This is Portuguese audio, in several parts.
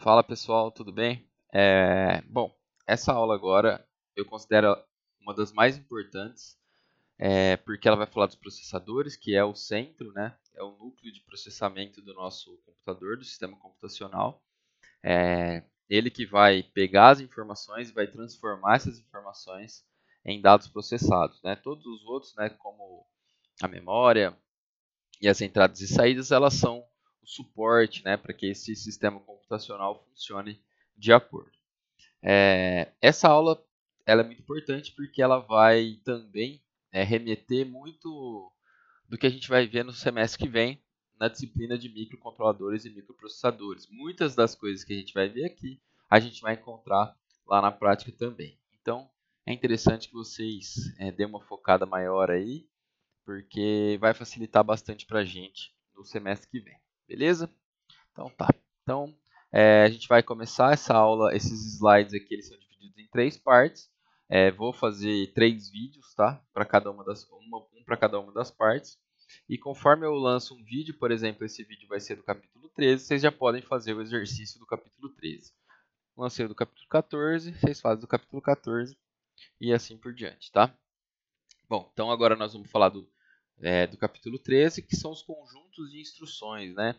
Fala pessoal, tudo bem? Bom, essa aula agora eu considero uma das mais importantes, porque ela vai falar dos processadores, que é o centro, né? É o núcleo de processamento do nosso computador, do sistema computacional. Ele que vai pegar as informações e vai transformar essas informações em dados processados, né? Todos os outros, né, como a memória e as entradas e saídas, elas são o suporte, né, para que esse sistema computacional funcione de acordo. Essa aula ela é muito importante porque ela vai também remeter muito do que a gente vai ver no semestre que vem na disciplina de microcontroladores e microprocessadores. Muitas das coisas que a gente vai ver aqui, a gente vai encontrar lá na prática também. Então, é interessante que vocês dêem uma focada maior aí, porque vai facilitar bastante para a gente no semestre que vem. Beleza? Então tá. Então a gente vai começar essa aula. Esses slides aqui eles são divididos em 3 partes. Vou fazer 3 vídeos, tá? Para cada uma das um para cada uma das partes. E conforme eu lanço um vídeo, por exemplo, esse vídeo vai ser do capítulo 13, vocês já podem fazer o exercício do capítulo 13. Lancei o do capítulo 14, vocês fazem do capítulo 14 e assim por diante, tá? Bom, então agora nós vamos falar do capítulo 13, que são os conjuntos de instruções, né?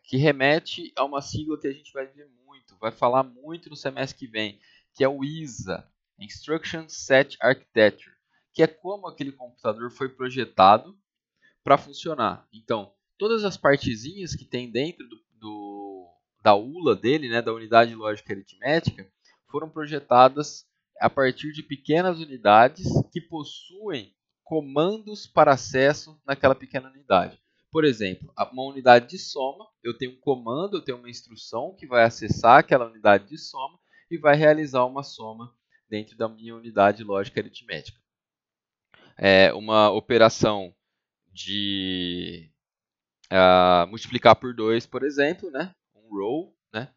Que remete a uma sigla que a gente vai ver muito, vai falar muito no semestre que vem, que é o ISA, Instruction Set Architecture, que é como aquele computador foi projetado para funcionar. Então, todas as partezinhas que tem dentro da ULA dele, né, da unidade lógica aritmética, foram projetadas a partir de pequenas unidades que possuem comandos para acesso naquela pequena unidade. Por exemplo, uma unidade de soma, eu tenho um comando, eu tenho uma instrução que vai acessar aquela unidade de soma e vai realizar uma soma dentro da minha unidade lógica aritmética. Uma operação de multiplicar por 2, por exemplo, né? Um row, né?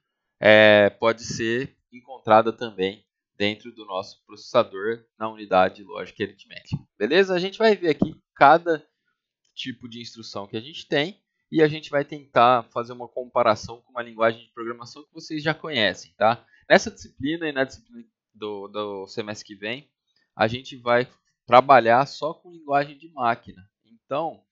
Pode ser encontrada também dentro do nosso processador na unidade lógica aritmética. Beleza? A gente vai ver aqui cada tipo de instrução que a gente tem e a gente vai tentar fazer uma comparação com uma linguagem de programação que vocês já conhecem, tá? Nessa disciplina e na disciplina do semestre que vem, a gente vai trabalhar só com linguagem de máquina. Então,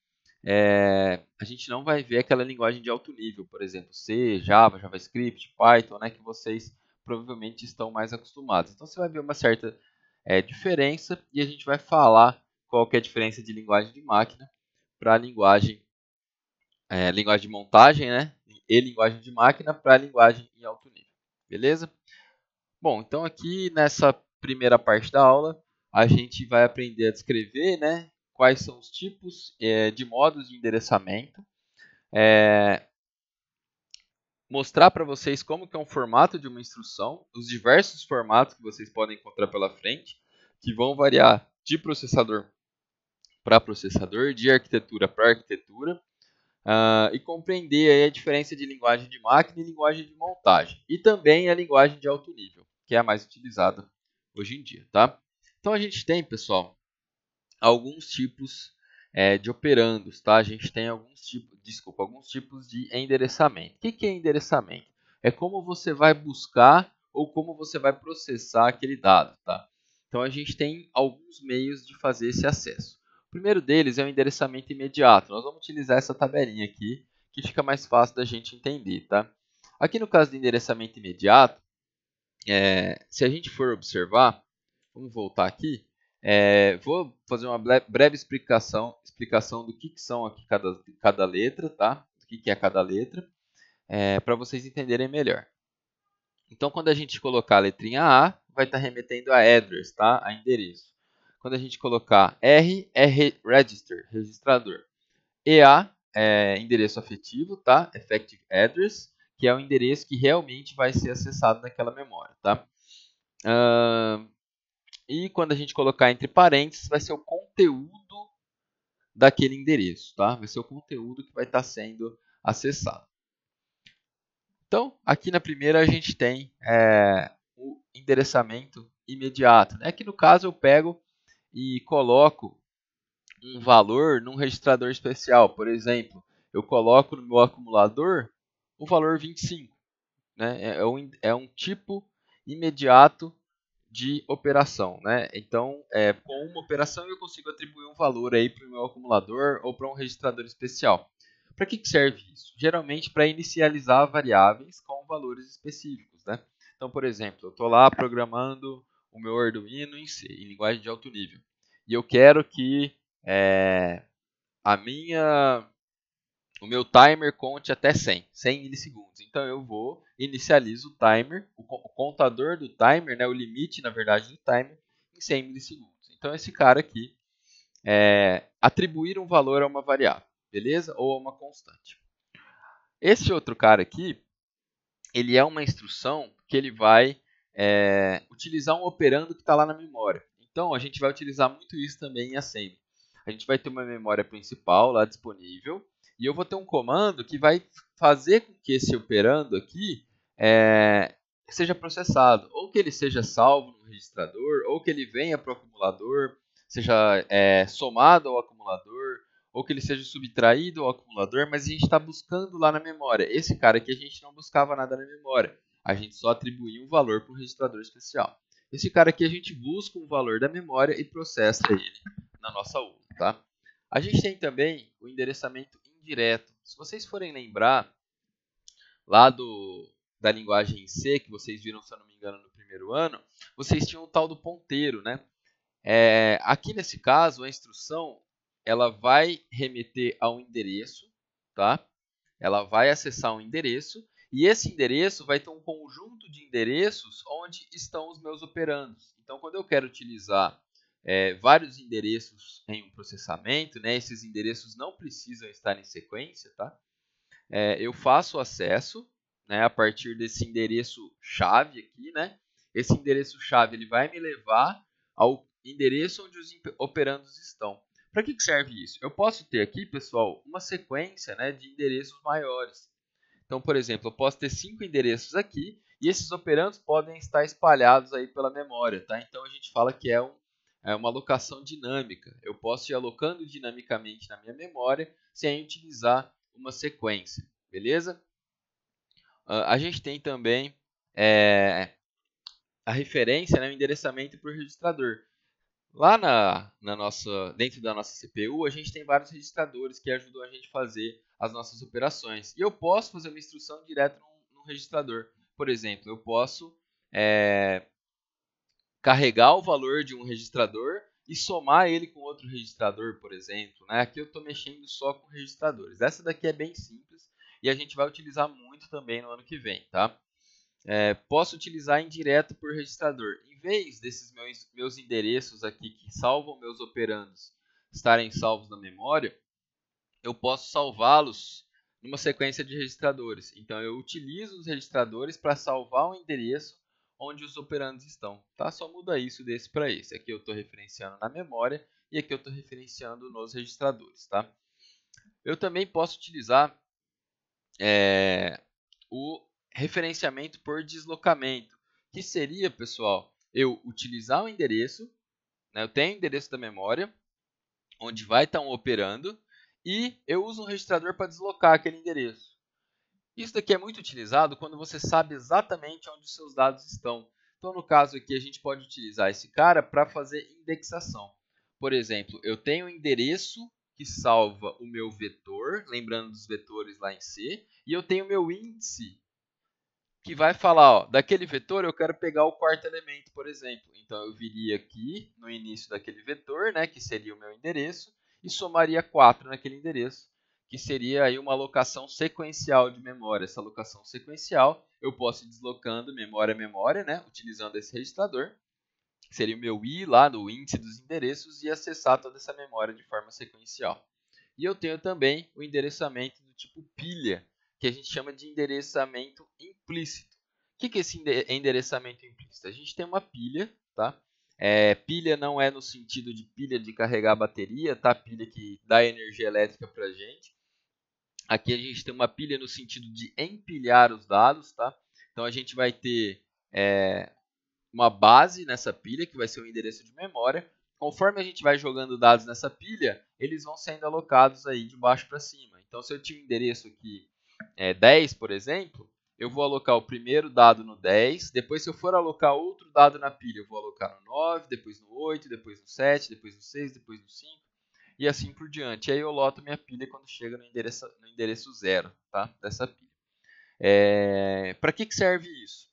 a gente não vai ver aquela linguagem de alto nível, por exemplo, C, Java, JavaScript, Python, né, que vocês provavelmente estão mais acostumados. Então você vai ver uma certa diferença e a gente vai falar qual que é a diferença de linguagem de máquina para linguagem de montagem, né, e linguagem de máquina para linguagem em alto nível. Beleza? Bom, então aqui nessa primeira parte da aula, a gente vai aprender a descrever, né, quais são os tipos de modos de endereçamento, mostrar para vocês como que é um formato de uma instrução, os diversos formatos que vocês podem encontrar pela frente, que vão variar de processador para processador, de arquitetura para arquitetura, e compreender aí a diferença de linguagem de máquina e linguagem de montagem, e também a linguagem de alto nível, que é a mais utilizada hoje em dia, tá? Então a gente tem, pessoal, alguns tipos de operandos, tá? A gente tem alguns tipos de endereçamento. O que é endereçamento? É como você vai buscar ou como você vai processar aquele dado, tá? Então a gente tem alguns meios de fazer esse acesso. O primeiro deles é o endereçamento imediato. Nós vamos utilizar essa tabelinha aqui, que fica mais fácil da gente entender, tá? Aqui no caso do endereçamento imediato, se a gente for observar, vamos voltar aqui, vou fazer uma breve explicação do que são aqui cada letra, tá? O que é cada letra, para vocês entenderem melhor. Então, quando a gente colocar a letrinha A, vai estar remetendo a address, tá? A endereço. Quando a gente colocar R, é register, registrador. EA é endereço afetivo, tá? Effective address, que é o endereço que realmente vai ser acessado naquela memória, tá? E quando a gente colocar entre parênteses, vai ser o conteúdo daquele endereço, tá? Vai ser o conteúdo que vai estar sendo acessado. Então, aqui na primeira a gente tem o endereçamento imediato, né? Que no caso eu pego e coloco um valor num registrador especial. Por exemplo, eu coloco no meu acumulador o valor 25. né? É um tipo imediato de operação, né? Então, com uma operação eu consigo atribuir um valor aí para o meu acumulador ou para um registrador especial. Para que serve isso? Geralmente para inicializar variáveis com valores específicos, né? Então, por exemplo, eu estou lá programando o meu Arduino em C, em linguagem de alto nível, e eu quero que a minha o meu timer conte até 100 milissegundos. Então eu vou, inicializo o timer, o contador do timer, né, o limite, na verdade, do timer, em 100 milissegundos. Então esse cara aqui atribuir um valor a uma variável, beleza? Ou a uma constante. Esse outro cara aqui, ele é uma instrução que ele vai utilizar um operando que está lá na memória. Então a gente vai utilizar muito isso também em assembly. A gente vai ter uma memória principal lá disponível e eu vou ter um comando que vai fazer com que esse operando aqui seja processado, ou que ele seja salvo no registrador, ou que ele venha para o acumulador, seja somado ao acumulador, ou que ele seja subtraído ao acumulador, mas a gente está buscando lá na memória. Esse cara aqui a gente não buscava nada na memória, a gente só atribuía um valor para o registrador especial. Esse cara aqui a gente busca um valor da memória e processa ele na nossa ULA, tá? A gente tem também o endereçamento indireto. Se vocês forem lembrar lá da linguagem em C, que vocês viram, se eu não me engano, no primeiro ano, vocês tinham o tal do ponteiro, né? Aqui nesse caso, a instrução ela vai remeter a um endereço, tá? Ela vai acessar um endereço e esse endereço vai ter um conjunto de endereços onde estão os meus operandos. Então, quando eu quero utilizar vários endereços em um processamento, né, esses endereços não precisam estar em sequência, tá? Eu faço o acesso, né, a partir desse endereço chave aqui, né? Esse endereço chave ele vai me levar ao endereço onde os operandos estão. Para que serve isso? Eu posso ter aqui, pessoal, uma sequência, né, de endereços maiores. Então, por exemplo, eu posso ter 5 endereços aqui e esses operandos podem estar espalhados aí pela memória, tá? Então a gente fala que é uma alocação dinâmica. Eu posso ir alocando dinamicamente na minha memória sem utilizar uma sequência, beleza? A gente tem também a referência, né, o endereçamento por registrador. Lá dentro da nossa CPU, a gente tem vários registradores que ajudam a gente a fazer as nossas operações. E eu posso fazer uma instrução direto num registrador. Por exemplo, eu posso carregar o valor de um registrador e somar ele com outro registrador, por exemplo, né? Aqui eu estou mexendo só com registradores. Essa daqui é bem simples e a gente vai utilizar muito também no ano que vem, tá? Posso utilizar indireto por registrador. Em vez desses meus endereços aqui que salvam meus operandos estarem salvos na memória, eu posso salvá-los numa sequência de registradores. Então eu utilizo os registradores para salvar o endereço onde os operandos estão. Tá? Só muda isso desse para esse. Aqui eu estou referenciando na memória e aqui eu estou referenciando nos registradores. Tá? Eu também posso utilizar o referenciamento por deslocamento, que seria, pessoal, eu utilizar o endereço, né, eu tenho o endereço da memória, onde vai estar um operando, e eu uso um registrador para deslocar aquele endereço. Isso daqui é muito utilizado quando você sabe exatamente onde os seus dados estão. Então, no caso aqui, a gente pode utilizar esse cara para fazer indexação. Por exemplo, eu tenho um endereço que salva o meu vetor, lembrando dos vetores lá em C, e eu tenho o meu índice, que vai falar, ó, daquele vetor eu quero pegar o quarto elemento, por exemplo. Então, eu viria aqui no início daquele vetor, né, que seria o meu endereço, e somaria 4 naquele endereço, que seria aí uma alocação sequencial de memória. Essa alocação sequencial eu posso ir deslocando memória a memória, né, utilizando esse registrador, que seria o meu I lá no índice dos endereços, e acessar toda essa memória de forma sequencial. E eu tenho também o endereçamento do tipo pilha, que a gente chama de endereçamento implícito. O que é esse endereçamento implícito? A gente tem uma pilha, tá? Pilha não é no sentido de pilha de carregar a bateria, tá? Pilha que dá energia elétrica para a gente. Aqui a gente tem uma pilha no sentido de empilhar os dados, tá? Então a gente vai ter uma base nessa pilha, que vai ser o endereço de memória. Conforme a gente vai jogando dados nessa pilha, eles vão sendo alocados aí de baixo para cima. Então, se eu tinha um endereço aqui 10, por exemplo, eu vou alocar o primeiro dado no 10, depois se eu for alocar outro dado na pilha, eu vou alocar no 9, depois no 8, depois no 7, depois no 6, depois no 5, e assim por diante. E aí eu loto minha pilha quando chega no endereço 0, tá? Dessa pilha. Para que serve isso?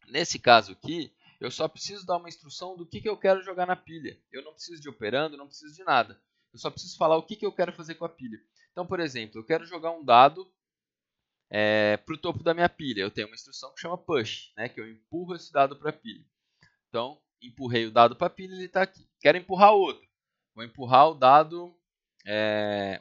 Nesse caso aqui, eu só preciso dar uma instrução do que eu quero jogar na pilha. Eu não preciso de operando, não preciso de nada. Eu só preciso falar o que eu quero fazer com a pilha. Então, por exemplo, eu quero jogar um dado para o topo da minha pilha. Eu tenho uma instrução que chama push, né, que eu empurro esse dado para a pilha. Então, empurrei o dado para a pilha e ele está aqui. Quero empurrar outro. Vou empurrar o dado,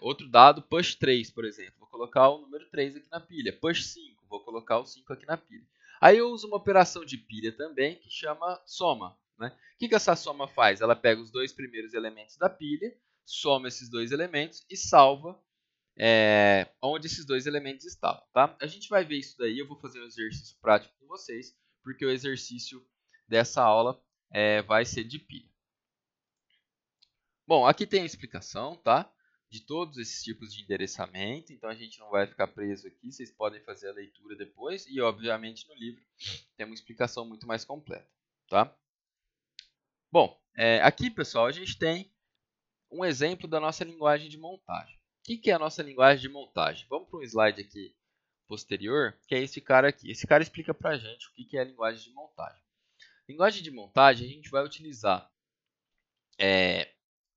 outro dado, push 3, por exemplo. Vou colocar o número 3 aqui na pilha. Push 5, vou colocar o 5 aqui na pilha. Aí eu uso uma operação de pilha também que chama soma. Né? O que essa soma faz? Ela pega os dois primeiros elementos da pilha, soma esses dois elementos e salva onde esses dois elementos estavam. Tá? A gente vai ver isso daí, eu vou fazer um exercício prático com vocês, porque o exercício dessa aula vai ser de pilha. Bom, aqui tem a explicação, tá? De todos esses tipos de endereçamento, então a gente não vai ficar preso aqui, vocês podem fazer a leitura depois e, obviamente, no livro tem uma explicação muito mais completa, tá? Bom, aqui, pessoal, a gente tem um exemplo da nossa linguagem de montagem. O que é a nossa linguagem de montagem? Vamos para um slide aqui posterior, que é esse cara aqui. Esse cara explica para a gente o que é a linguagem de montagem. Linguagem de montagem, a gente vai utilizar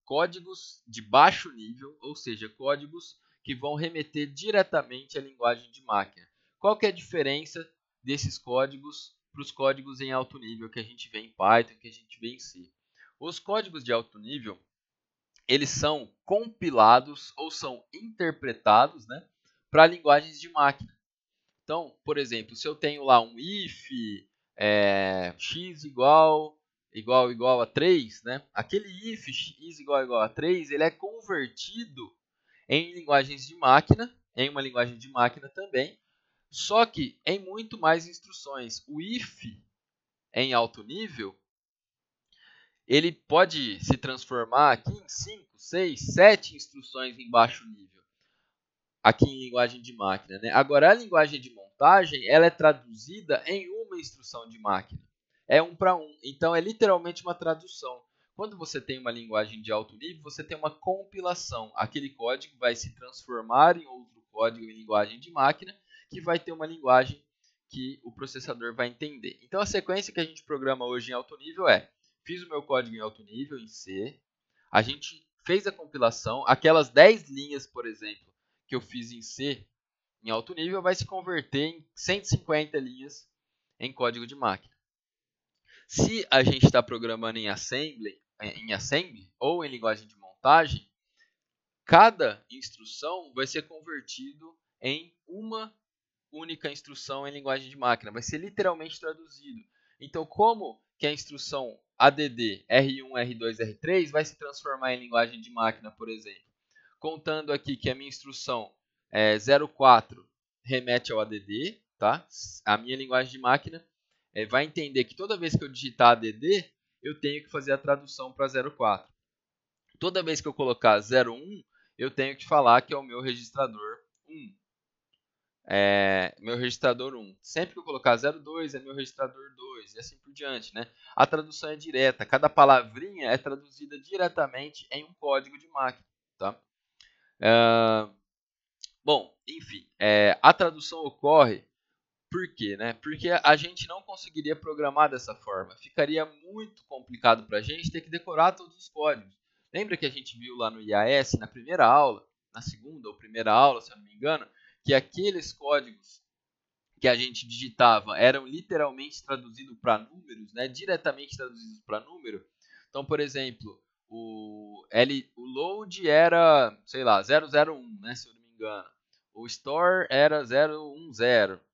códigos de baixo nível, ou seja, códigos que vão remeter diretamente à linguagem de máquina. Qual que é a diferença desses códigos para os códigos em alto nível que a gente vê em Python, que a gente vê em C? Os códigos de alto nível, eles são compilados ou são interpretados, né, para linguagens de máquina. Então, por exemplo, se eu tenho lá um if x igual a 3, né? Aquele if x igual a 3, ele é convertido em linguagens de máquina, em uma linguagem de máquina também, só que em muito mais instruções. O if em alto nível, ele pode se transformar aqui em 5, 6, 7 instruções em baixo nível, aqui em linguagem de máquina, né? Agora, a linguagem de montagem, ela é traduzida em uma instrução de máquina. É um para um. Então, é literalmente uma tradução. Quando você tem uma linguagem de alto nível, você tem uma compilação. Aquele código vai se transformar em outro código em linguagem de máquina, que vai ter uma linguagem que o processador vai entender. Então, a sequência que a gente programa hoje em alto nível fiz o meu código em alto nível, em C, a gente fez a compilação, aquelas 10 linhas, por exemplo, que eu fiz em C, em alto nível, vai se converter em 150 linhas em código de máquina. Se a gente está programando em assembly ou em linguagem de montagem, cada instrução vai ser convertido em uma única instrução em linguagem de máquina. Vai ser literalmente traduzido. Então, como que a instrução add R1, R2, R3 vai se transformar em linguagem de máquina, por exemplo? Contando aqui que a minha instrução 04 remete ao add, tá? A minha linguagem de máquina vai entender que toda vez que eu digitar add, eu tenho que fazer a tradução para 04. Toda vez que eu colocar 01, eu tenho que falar que é o meu registrador 1. Meu registrador 1. Sempre que eu colocar 02 é meu registrador 2 e assim por diante, né? A tradução é direta, cada palavrinha é traduzida diretamente em um código de máquina, tá? Bom, enfim, a tradução ocorre por quê, né? Porque a gente não conseguiria programar dessa forma. Ficaria muito complicado para a gente ter que decorar todos os códigos. Lembra que a gente viu lá no IAS, na primeira aula, na segunda ou primeira aula, se eu não me engano, que aqueles códigos que a gente digitava eram literalmente traduzidos para números, né? Diretamente traduzidos para número. Então, por exemplo, o load era, sei lá, 001, né? Se eu não me engano. O store era 010.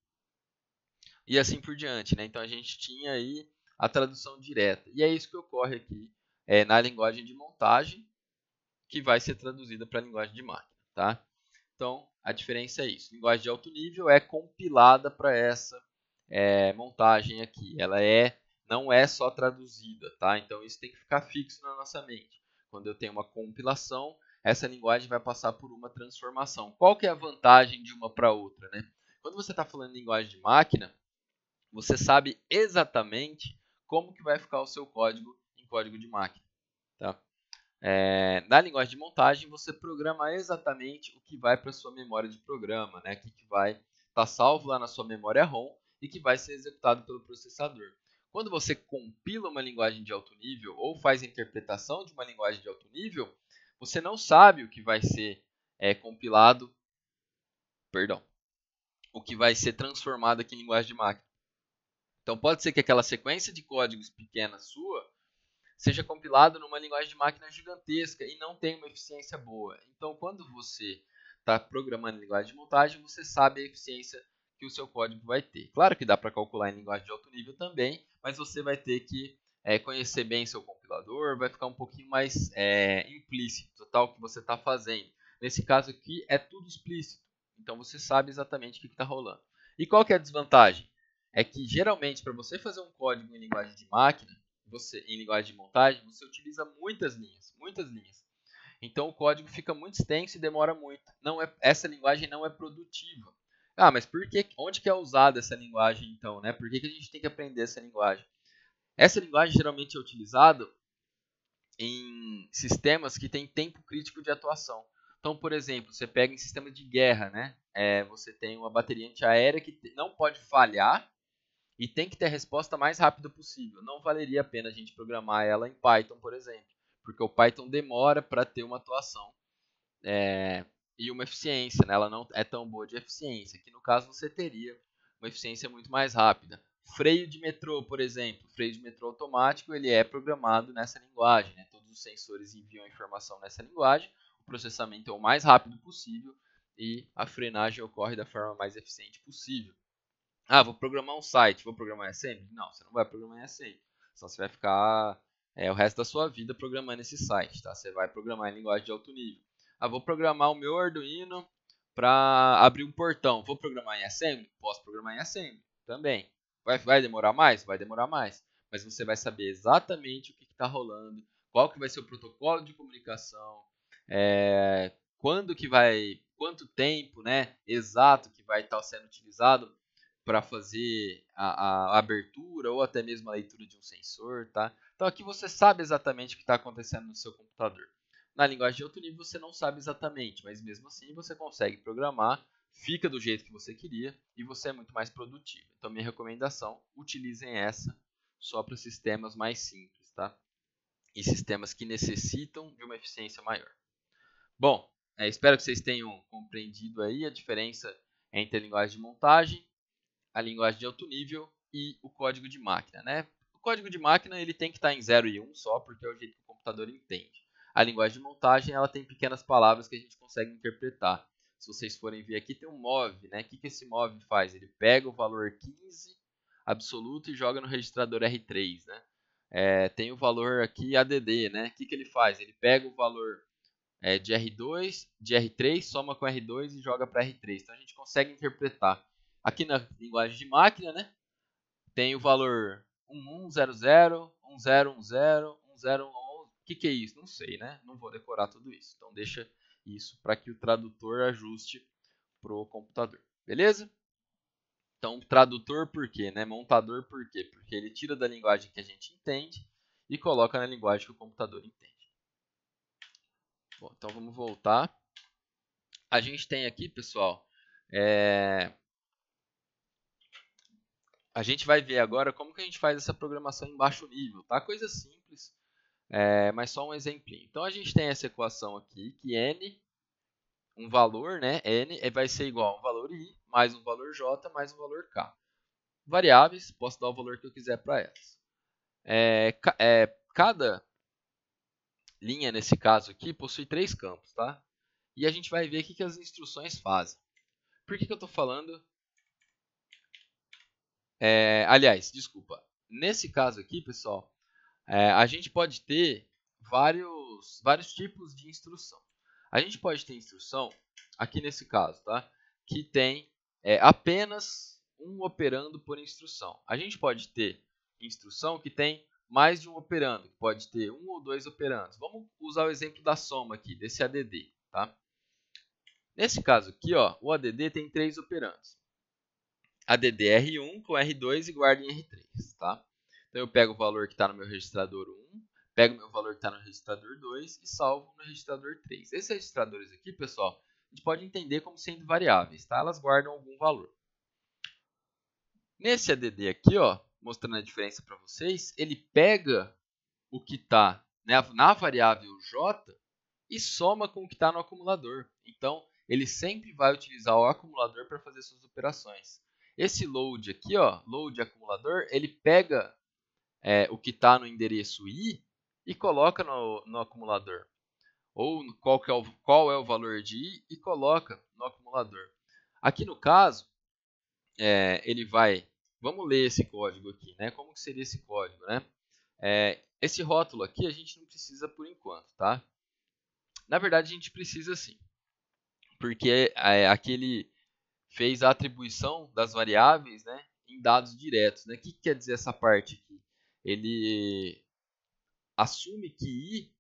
E assim por diante, né? Então a gente tinha aí a tradução direta. E é isso que ocorre aqui na linguagem de montagem, que vai ser traduzida para a linguagem de máquina, tá? Então a diferença é isso. A linguagem de alto nível é compilada para essa montagem aqui. Ela não é só traduzida, tá? Então isso tem que ficar fixo na nossa mente. Quando eu tenho uma compilação, essa linguagem vai passar por uma transformação. Qual que é a vantagem de uma para outra, né? Quando você está falando em linguagem de máquina, você sabe exatamente como que vai ficar o seu código em código de máquina. Tá? Na linguagem de montagem, você programa exatamente o que vai para a sua memória de programa, né? O que vai estar salvo lá na sua memória ROM e que vai ser executado pelo processador. Quando você compila uma linguagem de alto nível ou faz a interpretação de uma linguagem de alto nível, você não sabe o que vai ser compilado, perdão, o que vai ser transformado aqui em linguagem de máquina. Então pode ser que aquela sequência de códigos pequena sua seja compilado numa linguagem de máquina gigantesca e não tem uma eficiência boa. Então, quando você está programando em linguagem de montagem, você sabe a eficiência que o seu código vai ter. Claro que dá para calcular em linguagem de alto nível também, mas você vai ter que conhecer bem seu compilador, vai ficar um pouquinho mais implícito, tal, o que você está fazendo. Nesse caso aqui, é tudo explícito. Então, você sabe exatamente o que está rolando. E qual que é a desvantagem? É que, geralmente, para você fazer um código em linguagem de máquina, em linguagem de montagem, você utiliza muitas linhas, muitas linhas. Então o código fica muito extenso e demora muito. Essa linguagem não é produtiva. Ah, mas onde que é usada essa linguagem então, né? Por que a gente tem que aprender essa linguagem? Essa linguagem geralmente é utilizada em sistemas que têm tempo crítico de atuação. Então, por exemplo, você pega em sistema de guerra, né? Você tem uma bateria antiaérea que não pode falhar e tem que ter a resposta mais rápida possível. Não valeria a pena a gente programar ela em Python, por exemplo, porque o Python demora para ter uma atuação e uma eficiência, né? Ela não é tão boa de eficiência, que no caso você teria uma eficiência muito mais rápida. Freio de metrô, por exemplo, freio de metrô automático, ele é programado nessa linguagem, né? Todos os sensores enviam a informação nessa linguagem, o processamento é o mais rápido possível e a frenagem ocorre da forma mais eficiente possível. Ah, vou programar um site, vou programar em assembly? Não, você não vai programar em assembly. Senão você vai ficar o resto da sua vida programando esse site, tá? Você vai programar em linguagem de alto nível. Ah, vou programar o meu Arduino para abrir um portão. Vou programar em assembly? Posso programar em assembly também. Vai demorar mais? Vai demorar mais. Mas você vai saber exatamente o que está rolando, qual que vai ser o protocolo de comunicação, quanto tempo, né, exato que vai estar sendo utilizado para fazer a abertura ou até mesmo a leitura de um sensor, tá? Então aqui você sabe exatamente o que está acontecendo no seu computador. Na linguagem de alto nível você não sabe exatamente, mas mesmo assim você consegue programar, fica do jeito que você queria e você é muito mais produtivo. Então minha recomendação, utilizem essa só para sistemas mais simples, tá? E sistemas que necessitam de uma eficiência maior. Bom, espero que vocês tenham compreendido aí a diferença entre a linguagem de montagem, a linguagem de alto nível e o código de máquina, né? O código de máquina ele tem que estar em 0 e 1 só, porque é o jeito que o computador entende. A linguagem de montagem ela tem pequenas palavras que a gente consegue interpretar. Se vocês forem ver aqui, tem um mov, né? O que esse mov faz? Ele pega o valor 15 absoluto e joga no registrador R3, né? Tem o valor aqui ADD, né? O que ele faz? Ele pega o valor de R2, de R3, soma com R2 e joga para R3. Então a gente consegue interpretar. Aqui na linguagem de máquina, né, tem o valor 1100, 1010, 1011. O que é isso? Não sei, né? Não vou decorar tudo isso. Então deixa isso para que o tradutor ajuste para o computador. Beleza? Então tradutor por quê? Né? Montador por quê? Porque ele tira da linguagem que a gente entende e coloca na linguagem que o computador entende. Bom, então vamos voltar. A gente tem aqui, pessoal, a gente vai ver agora como que a gente faz essa programação em baixo nível, tá? Coisa simples, mas só um exemplinho. Então a gente tem essa equação aqui, que n, um valor, né? N vai ser igual a um valor i, mais um valor j, mais um valor k. Variáveis, posso dar o valor que eu quiser para elas. Cada linha, nesse caso aqui, possui 3 campos, tá? E a gente vai ver o que as instruções fazem. Por que eu estou falando? Aliás, desculpa. Nesse caso aqui, pessoal, a gente pode ter vários tipos de instrução. A gente pode ter instrução, aqui nesse caso, tá? Que tem apenas um operando por instrução. A gente pode ter instrução que tem mais de um operando, que pode ter um ou dois operandos. Vamos usar o exemplo da soma aqui, desse ADD, tá? Nesse caso aqui, ó, o ADD tem 3 operandos. ADD R1 com R2 e guardo em R3, tá? Então eu pego o valor que está no meu registrador 1, pego o meu valor que está no registrador 2 e salvo no registrador 3. Esses registradores aqui, pessoal, a gente pode entender como sendo variáveis, tá? Elas guardam algum valor. Nesse ADD aqui, ó, mostrando a diferença para vocês, ele pega o que está, né, na variável J e soma com o que está no acumulador. Então, ele sempre vai utilizar o acumulador para fazer suas operações. Esse load aqui, ó, load acumulador, ele pega o que está no endereço I e coloca no acumulador. Ou qual é o valor de I e coloca no acumulador. Aqui no caso, ele vai... Vamos ler esse código aqui, né? Como que seria esse código, né? Esse rótulo aqui a gente não precisa por enquanto, tá? Na verdade, a gente precisa sim, porque aqui ele fez a atribuição das variáveis, né, em dados diretos, né? O que quer dizer essa parte aqui? Ele assume que I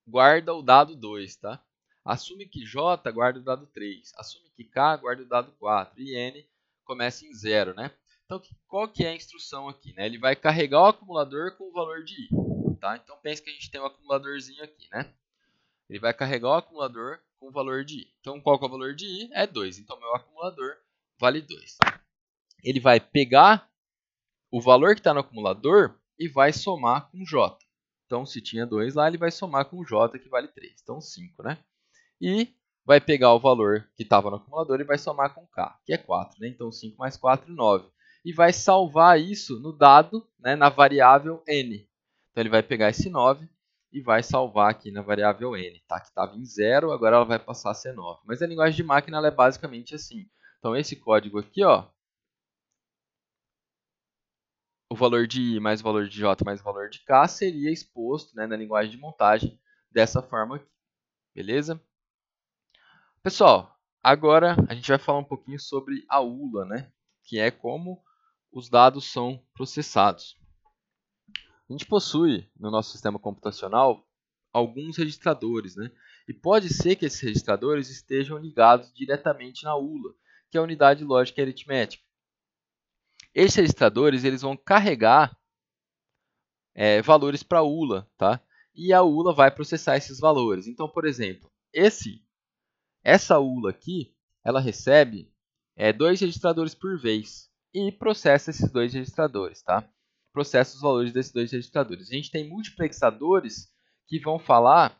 guarda o dado 2, tá? Assume que J guarda o dado 3, assume que K guarda o dado 4 e N começa em 0, né? Então, qual que é a instrução aqui, né? Ele vai carregar o acumulador com o valor de I, tá? Então, pense que a gente tem um acumuladorzinho aqui, né? Ele vai carregar o acumulador com o valor de I. Então, qual que é o valor de I? É 2. Então, meu acumulador vale 2. Ele vai pegar o valor que está no acumulador e vai somar com J. Então, se tinha 2 lá, ele vai somar com J, que vale 3. Então, 5, né? E vai pegar o valor que estava no acumulador e vai somar com K, que é 4. Né? Então, 5 mais 4, 9. E vai salvar isso no dado, né, na variável N. Então, ele vai pegar esse 9 e vai salvar aqui na variável N, tá? Que estava em 0, agora ela vai passar a ser 9. Mas a linguagem de máquina ela é basicamente assim. Então, esse código aqui, ó, o valor de I mais o valor de J mais o valor de K seria exposto, né, na linguagem de montagem dessa forma aqui. Beleza? Pessoal, agora a gente vai falar um pouquinho sobre a ULA, né, que é como os dados são processados. A gente possui no nosso sistema computacional alguns registradores, né? E pode ser que esses registradores estejam ligados diretamente na ULA, que é a unidade lógica e aritmética. Esses registradores eles vão carregar valores para a ULA, tá? E a ULA vai processar esses valores. Então, por exemplo, essa ULA aqui, ela recebe 2 registradores por vez e processa esses 2 registradores, tá? Processa os valores desses 2 registradores. A gente tem multiplexadores que vão falar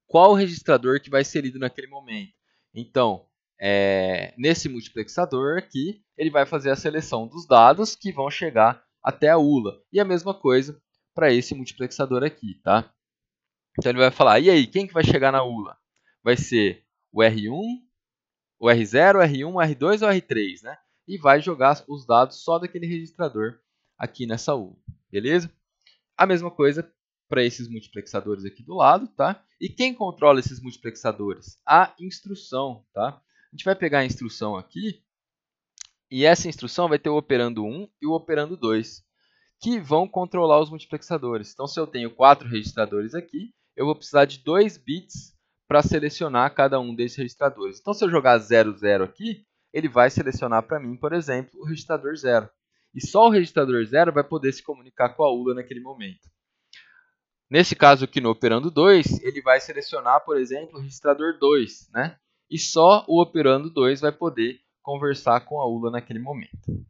qual registrador que vai ser lido naquele momento. Então, nesse multiplexador aqui, ele vai fazer a seleção dos dados que vão chegar até a ULA. E a mesma coisa para esse multiplexador aqui, tá? Então ele vai falar, e aí, quem que vai chegar na ULA? Vai ser o R1, o R0, o R1, o R2 ou o R3, né? E vai jogar os dados só daquele registrador aqui nessa ULA, beleza? A mesma coisa para esses multiplexadores aqui do lado, tá? E quem controla esses multiplexadores? A instrução, tá? A gente vai pegar a instrução aqui e essa instrução vai ter o operando 1 e o operando 2, que vão controlar os multiplexadores. Então, se eu tenho 4 registradores aqui, eu vou precisar de 2 bits para selecionar cada um desses registradores. Então, se eu jogar 0, 0 aqui, ele vai selecionar para mim, por exemplo, o registrador 0. E só o registrador 0 vai poder se comunicar com a ULA naquele momento. Nesse caso aqui no operando 2, ele vai selecionar, por exemplo, o registrador 2, né? E só o operando 2 vai poder conversar com a ULA naquele momento.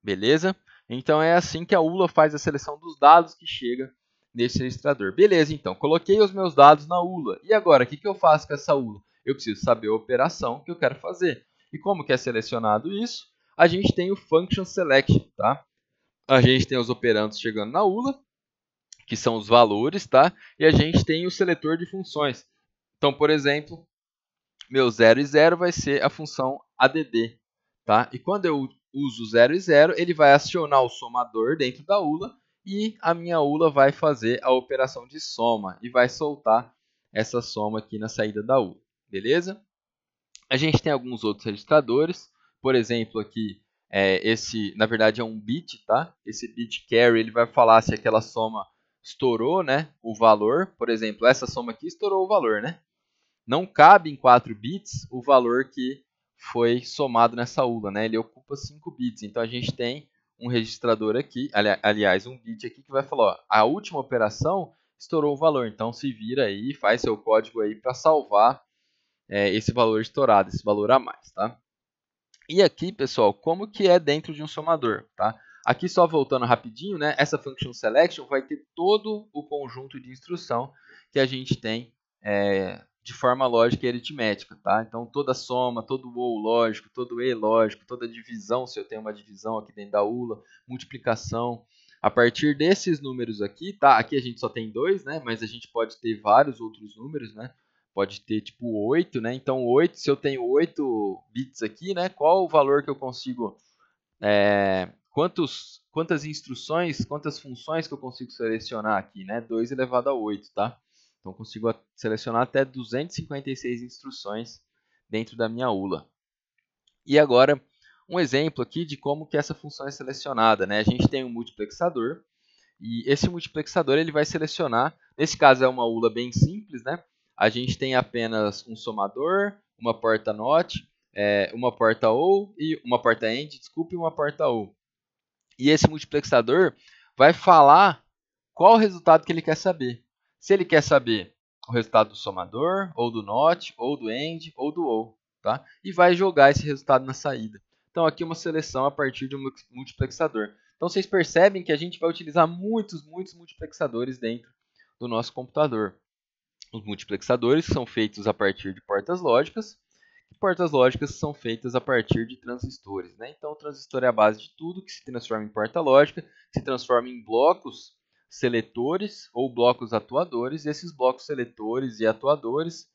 Beleza? Então é assim que a ULA faz a seleção dos dados que chega nesse registrador. Beleza, então, coloquei os meus dados na ULA. E agora, o que eu faço com essa ULA? Eu preciso saber a operação que eu quero fazer. E como que é selecionado isso? A gente tem o function selection, tá? A gente tem os operandos chegando na ULA, que são os valores, tá? E a gente tem o seletor de funções. Então, por exemplo, meu 0 e 0 vai ser a função add, tá? E quando eu uso 0 e 0, ele vai acionar o somador dentro da ULA e a minha ULA vai fazer a operação de soma e vai soltar essa soma aqui na saída da ULA, beleza? A gente tem alguns outros registradores, por exemplo, aqui, esse na verdade é um bit, tá? Esse bit carry ele vai falar se aquela soma estourou, né, o valor. Por exemplo, essa soma aqui estourou o valor, né? Não cabe em 4 bits o valor que foi somado nessa ULA, né? Ele ocupa 5 bits. Então a gente tem um registrador aqui, aliás, um bit aqui que vai falar, ó, a última operação estourou o valor. Então se vira aí, faz seu código aí para salvar esse valor estourado, esse valor a mais, tá? E aqui, pessoal, como que é dentro de um somador, tá? Aqui só voltando rapidinho, né? Essa function selection vai ter todo o conjunto de instrução que a gente tem de forma lógica e aritmética, tá? Então toda soma, todo ou lógico, todo e lógico, toda divisão, se eu tenho uma divisão aqui dentro da ULA, multiplicação, a partir desses números aqui, tá? Aqui a gente só tem 2, né? Mas a gente pode ter vários outros números, né? Pode ter tipo 8, né? Então 8, se eu tenho 8 bits aqui, né? Qual o valor que eu consigo quantas instruções, quantas funções que eu consigo selecionar aqui, né? 2 elevado a 8, tá? Então, eu consigo selecionar até 256 instruções dentro da minha ULA. E agora, um exemplo aqui de como que essa função é selecionada, né? A gente tem um multiplexador, e esse multiplexador ele vai selecionar, nesse caso é uma ULA bem simples, né? A gente tem apenas um somador, uma porta NOT, uma porta OR, e uma porta AND, desculpe, e uma porta OR. E esse multiplexador vai falar qual o resultado que ele quer saber. Se ele quer saber o resultado do somador, ou do NOT, ou do AND, ou do OR. Tá? E vai jogar esse resultado na saída. Então aqui uma seleção a partir de um multiplexador. Então vocês percebem que a gente vai utilizar muitos multiplexadores dentro do nosso computador. Os multiplexadores são feitos a partir de portas lógicas, e portas lógicas são feitas a partir de transistores, né? Então, o transistor é a base de tudo que se transforma em porta lógica, se transforma em blocos seletores ou blocos atuadores, e esses blocos seletores e atuadores,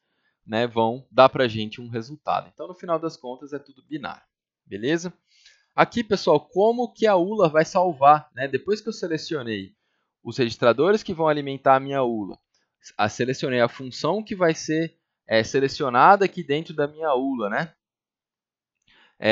né, vão dar para a gente um resultado. Então, no final das contas, é tudo binário, beleza? Aqui, pessoal, como que a ULA vai salvar, né? Depois que eu selecionei os registradores que vão alimentar a minha ULA, selecionei a função que vai ser selecionada aqui dentro da minha ULA, né?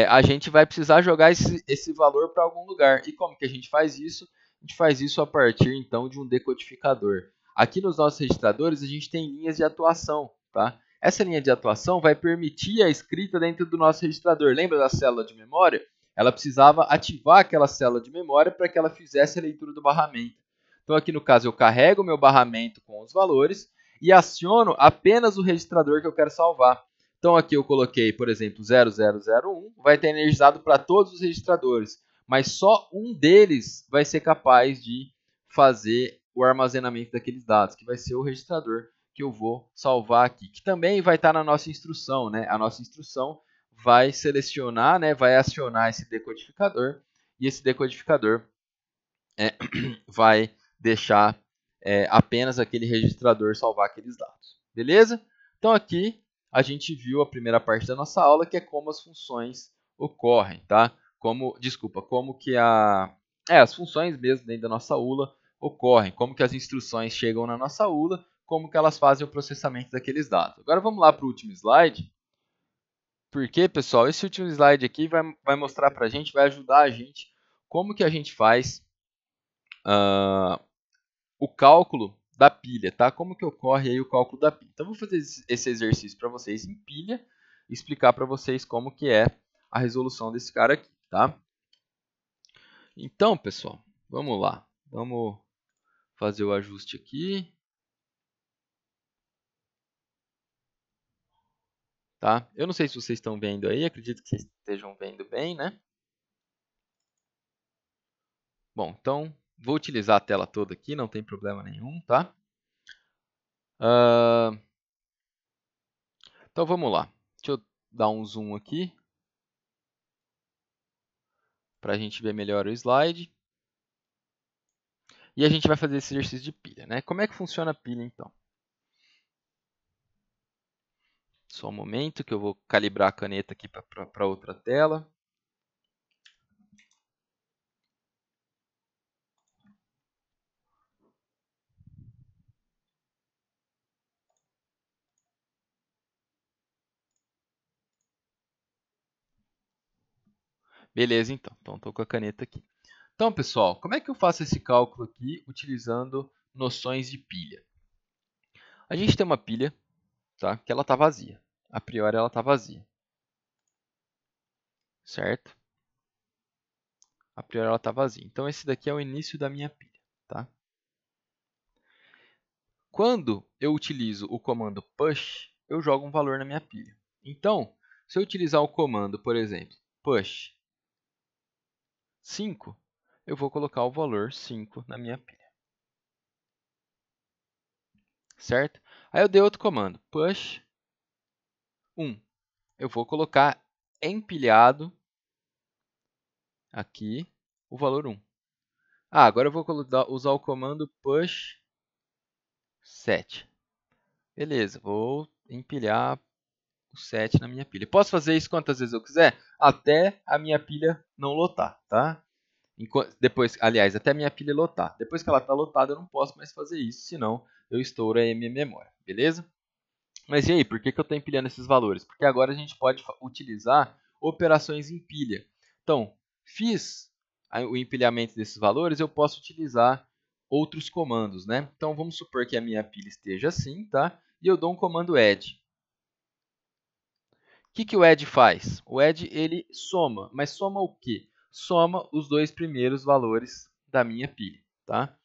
A gente vai precisar jogar esse valor para algum lugar. E como que a gente faz isso? A gente faz isso a partir, então, de um decodificador. Aqui nos nossos registradores, a gente tem linhas de atuação, tá? Essa linha de atuação vai permitir a escrita dentro do nosso registrador. Lembra da célula de memória? Ela precisava ativar aquela célula de memória para que ela fizesse a leitura do barramento. Então, aqui no caso, eu carrego o meu barramento com os valores e aciono apenas o registrador que eu quero salvar. Então, aqui eu coloquei, por exemplo, 0001, vai ter energizado para todos os registradores, mas só um deles vai ser capaz de fazer o armazenamento daqueles dados, que vai ser o registrador que eu vou salvar aqui, que também vai estar na nossa instrução, né? A nossa instrução vai selecionar, né? Vai acionar esse decodificador, e esse decodificador vai deixar apenas aquele registrador salvar aqueles dados. Beleza? Então aqui a gente viu a primeira parte da nossa aula, que é como as funções ocorrem, tá? Como que as funções mesmo dentro da nossa ULA ocorrem, como que as instruções chegam na nossa ULA, como que elas fazem o processamento daqueles dados. Agora vamos lá para o último slide, porque, pessoal, esse último slide aqui vai mostrar para a gente, vai ajudar a gente como que a gente faz o cálculo da pilha, tá? Como que ocorre aí o cálculo da pilha? Então, vou fazer esse exercício para vocês em pilha e explicar para vocês como que é a resolução desse cara aqui, tá? Então, pessoal, vamos lá. Vamos fazer o ajuste aqui. Tá? Eu não sei se vocês estão vendo aí, acredito que vocês estejam vendo bem, né? Bom, então, vou utilizar a tela toda aqui, não tem problema nenhum, tá? Então, vamos lá. Deixa eu dar um zoom aqui, para a gente ver melhor o slide. E a gente vai fazer esse exercício de pilha, né? Como é que funciona a pilha, então? Só um momento que eu vou calibrar a caneta aqui para outra tela. Beleza, então. Então, estou com a caneta aqui. Então, pessoal, como é que eu faço esse cálculo aqui utilizando noções de pilha? A gente tem uma pilha, tá? Que ela está vazia. A priori, ela está vazia. certo? A priori ela está vazia. Então, esse daqui é o início da minha pilha, tá? Quando eu utilizo o comando push, eu jogo um valor na minha pilha. Então, se eu utilizar o comando, por exemplo, push 5, eu vou colocar o valor 5 na minha pilha. Certo? Aí eu dei outro comando, push 1. Eu vou colocar empilhado aqui o valor 1. Agora eu vou usar o comando push 7. Beleza, vou empilhar o 7 na minha pilha. Posso fazer isso quantas vezes eu quiser? Até a minha pilha não lotar, tá? Depois, aliás, até a minha pilha lotar. Depois que ela está lotada, eu não posso mais fazer isso, senão eu estouro a minha memória, beleza? Mas e aí, por que eu estou empilhando esses valores? Porque agora a gente pode utilizar operações em pilha. Então, fiz o empilhamento desses valores, eu posso utilizar outros comandos, né? Então, vamos supor que a minha pilha esteja assim, tá? E eu dou um comando add. O que o add faz? O add ele soma, mas soma o quê? Soma os dois primeiros valores da minha pilha, tá?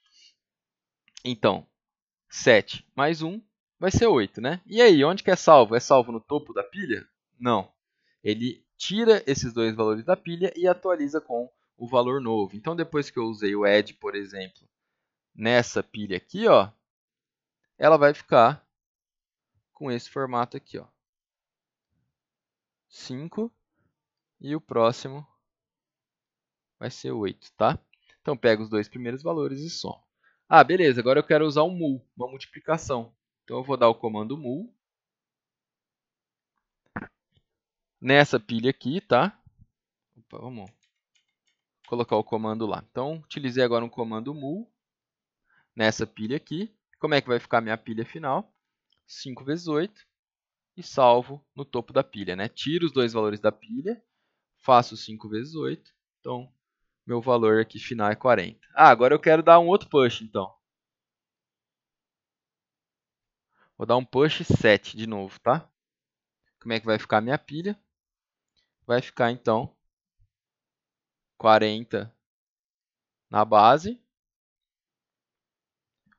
Então, 7 mais 1 vai ser 8, né? E aí, onde que é salvo? É salvo no topo da pilha? Não. Ele tira esses dois valores da pilha e atualiza com o valor novo. Então, depois que eu usei o add, por exemplo, nessa pilha aqui, ó, ela vai ficar com esse formato aqui, ó. 5 e o próximo vai ser 8, tá? Então, pega os dois primeiros valores e soma. Ah, beleza, agora eu quero usar um mul, uma multiplicação. Então, eu vou dar o comando mul nessa pilha aqui, tá? Opa, vamos colocar o comando lá. Então, utilizei agora um comando mul nessa pilha aqui. Como é que vai ficar a minha pilha final? 5 vezes 8 e salvo no topo da pilha, né? Tiro os dois valores da pilha, faço 5 vezes 8. Então, meu valor aqui final é 40. Ah, agora eu quero dar um outro push, então. Vou dar um push 7 de novo, tá? Como é que vai ficar a minha pilha? Vai ficar, então, 40 na base.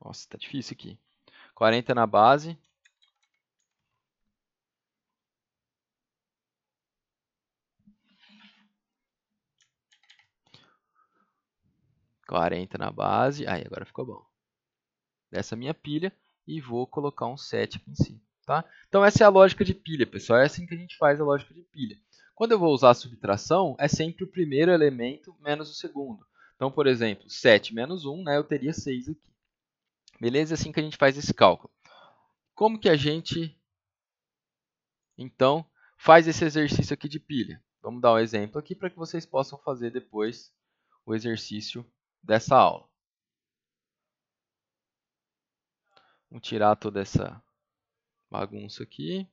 Nossa, tá difícil aqui. 40 na base. 40 na base. Aí, agora ficou bom. Dessa minha pilha. E vou colocar um 7 aqui em cima. Tá? Então, essa é a lógica de pilha, pessoal. É assim que a gente faz a lógica de pilha. Quando eu vou usar a subtração, é sempre o primeiro elemento menos o segundo. Então, por exemplo, 7 menos 1, né, eu teria 6 aqui. Beleza? É assim que a gente faz esse cálculo. Como que a gente, então, faz esse exercício aqui de pilha? Vamos dar um exemplo aqui para que vocês possam fazer depois o exercício dessa aula. Vamos tirar toda essa bagunça aqui.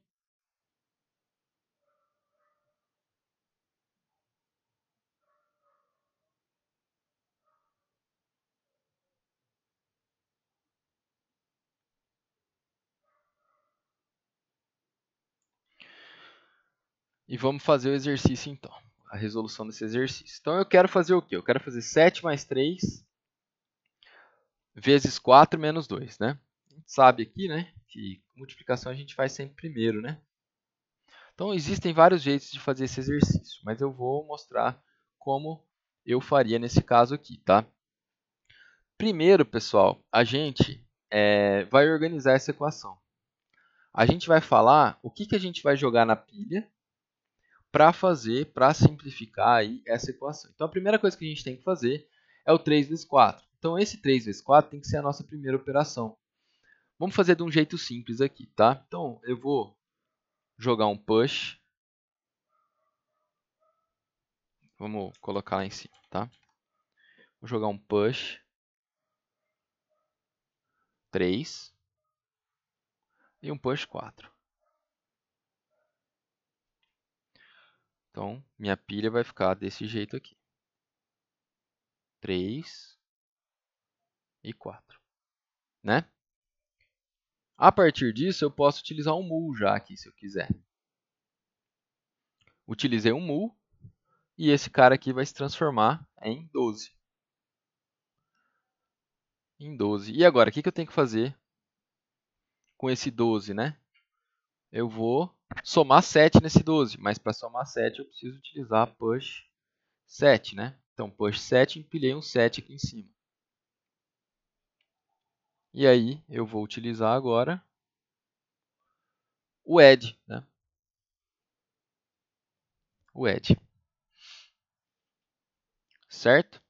E vamos fazer o exercício então, a resolução desse exercício. Então eu quero fazer o quê? Eu quero fazer 7 mais 3 vezes 4 menos 2, né? A gente sabe aqui, né, que multiplicação a gente faz sempre primeiro, né? Então existem vários jeitos de fazer esse exercício, mas eu vou mostrar como eu faria nesse caso aqui, tá? Primeiro, pessoal, a gente vai organizar essa equação. A gente vai falar o que a gente vai jogar na pilha para simplificar aí essa equação. Então, a primeira coisa que a gente tem que fazer é o 3 vezes 4. Então, esse 3 vezes 4 tem que ser a nossa primeira operação. Vamos fazer de um jeito simples aqui, tá? Então, eu vou jogar um push. Vamos colocar lá em cima, tá? Vou jogar um push 3 e um push 4. Então, minha pilha vai ficar desse jeito aqui. 3 e 4, né? A partir disso, eu posso utilizar um mul já aqui, se eu quiser. Utilizei um mul, e esse cara aqui vai se transformar em 12. E agora, o que eu tenho que fazer com esse 12, né? Eu vou somar 7 nesse 12, mas para somar 7 eu preciso utilizar push 7, né? Então, push 7, empilhei um 7 aqui em cima. E aí, eu vou utilizar agora o add, né? O add. Certo?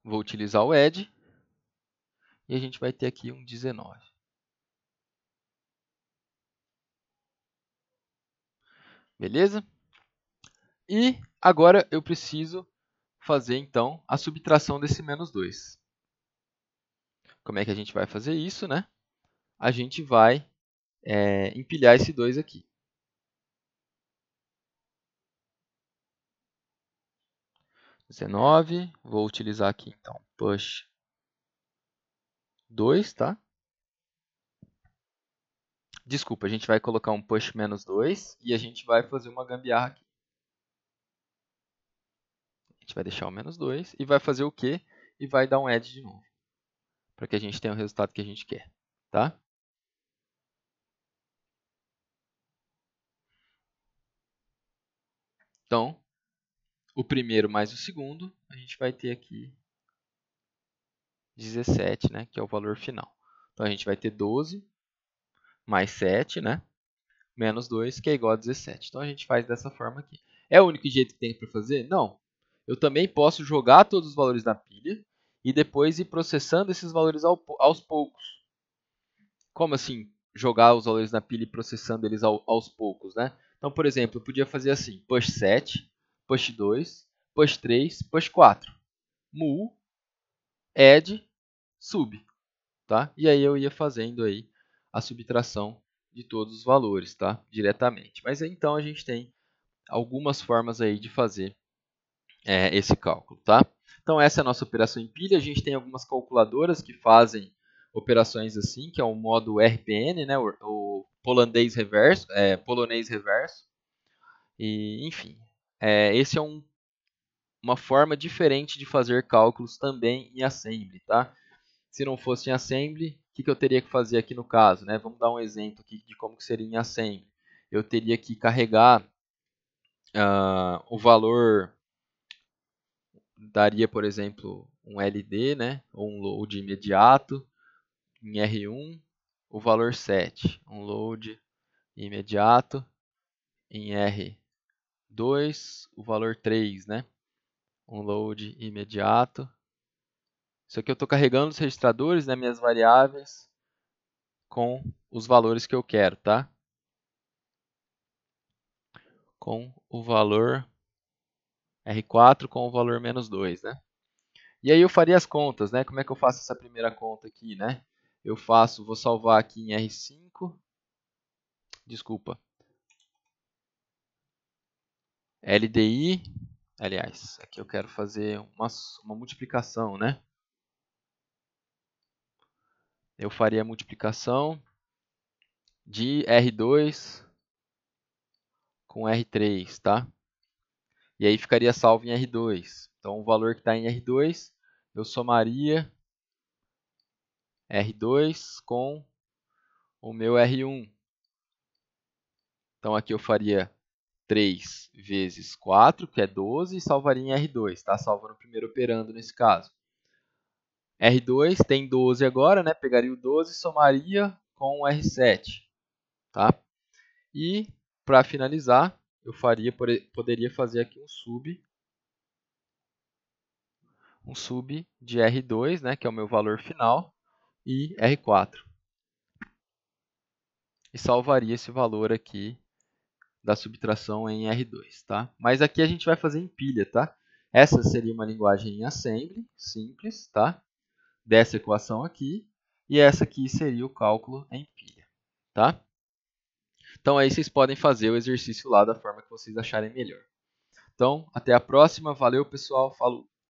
Vou utilizar o add e a gente vai ter aqui um 19. Beleza? E agora eu preciso fazer, então, a subtração desse menos 2. Como é que a gente vai fazer isso, né? A gente vai empilhar esse 2 aqui. 19, vou utilizar aqui, então, push 2, tá? Desculpa, a gente vai colocar um push menos 2 e a gente vai fazer uma gambiarra aqui. A gente vai deixar o menos 2 e vai fazer o quê? E vai dar um add de novo, para que a gente tenha o resultado que a gente quer, tá? Então, o primeiro mais o segundo, a gente vai ter aqui 17, né, que é o valor final. Então, a gente vai ter 12 mais 7, né, menos 2, que é igual a 17. Então, a gente faz dessa forma aqui. É o único jeito que tem para fazer? Não. Eu também posso jogar todos os valores na pilha e depois ir processando esses valores aos poucos. Como assim jogar os valores na pilha e processando eles aos poucos, né? Então, por exemplo, eu podia fazer assim, push 7, push 2, push 3, push 4, mul, add, sub, tá? E aí eu ia fazendo aí a subtração de todos os valores, tá? Diretamente. Mas então a gente tem algumas formas aí de fazer esse cálculo, tá? Então essa é a nossa operação em pilha. A gente tem algumas calculadoras que fazem operações assim, que é o modo RPN, né? O polonês reverso, E, enfim, esse é uma forma diferente de fazer cálculos também em assembly, tá? Se não fosse em assembly, o que eu teria que fazer aqui no caso, né? Vamos dar um exemplo aqui de como que seria em assembly. Eu teria que carregar o valor, daria, por exemplo, um LD, né? Ou um load imediato em R1, o valor 7. Um load imediato em R2, o valor 3, né? Um load imediato. Isso aqui eu estou carregando os registradores, né, minhas variáveis, com os valores que eu quero, tá? Com o valor R4 com o valor menos 2, né? E aí eu faria as contas, né? Como é que eu faço essa primeira conta aqui, né? Vou salvar aqui em R5, desculpa, LDI, aliás, aqui eu quero fazer uma multiplicação, né? Eu faria a multiplicação de R2 com R3, tá? E aí ficaria salvo em R2. Então, o valor que está em R2, eu somaria R2 com o meu R1. Então, aqui eu faria 3 vezes 4, que é 12, e salvaria em R2, tá? Salvando o primeiro operando nesse caso. R2 tem 12 agora, né? Pegaria o 12 e somaria com o R7, tá? E, para finalizar, eu poderia fazer aqui um sub de R2, né? Que é o meu valor final, e R4. E salvaria esse valor aqui da subtração em R2, tá? Mas aqui a gente vai fazer em pilha, tá? Essa seria uma linguagem em assembly, simples, tá? Dessa equação aqui, e essa aqui seria o cálculo em pilha, tá? Então aí vocês podem fazer o exercício lá da forma que vocês acharem melhor. Então, até a próxima, valeu pessoal, falou!